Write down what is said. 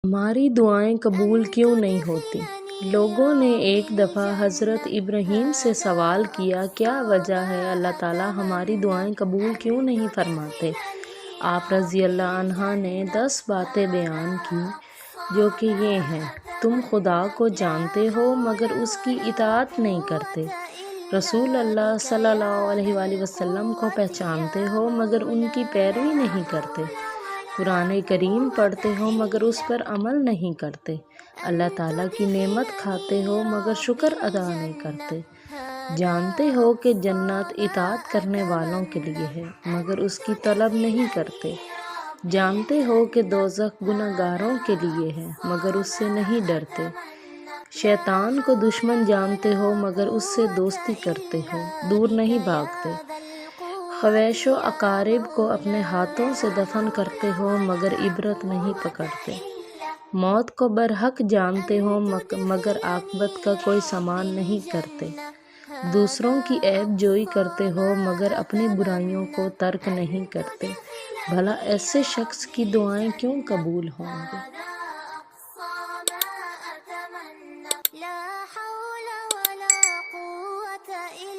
ہماری دعائیں قبول کیوں نہیں ہوتی؟ لوگوں نے ایک دفعہ حضرت ابراہیم سے سوال کیا، کیا وجہ ہے اللہ تعالیٰ ہماری دعائیں قبول کیوں نہیں فرماتے؟ آپ رضی اللہ عنہ نے 10 باتیں بیان کی جو کہ یہ ہیں: تم خدا کو جانتے ہو مگر اس کی اطاعت نہیں کرتے، رسول اللہ صلی اللہ علیہ وآلہ وسلم کو پہچانتے ہو مگر ان کی پیروی نہیں کرتے، قرآن کریم پڑھتے ہو مگر اس پر عمل نہیں کرتے، اللہ تعالیٰ کی نعمت کھاتے ہو مگر شکر ادا نہیں کرتے، جانتے ہو کہ جنت اطاعت کرنے والوں کے لیے ہے مگر اس کی طلب نہیں کرتے، جانتے ہو کہ دوزخ گناہ گاروں کے لیے ہے مگر اس سے نہیں ڈرتے، شیطان کو دشمن جانتے ہو مگر اس سے دوستی کرتے ہو، دور نہیں بھاگتے، خویش و اقارب کو اپنے ہاتھوں سے دفن کرتے ہو مگر عبرت نہیں پکڑتے، موت کو برحق جانتے ہو مگر عاقبت کا کوئی سامان نہیں کرتے، دوسروں کی عیب جوئی کرتے ہو مگر اپنی برائیوں کو ترک نہیں کرتے، بھلا ایسے شخص کی دعائیں کیوں قبول ہوں گی؟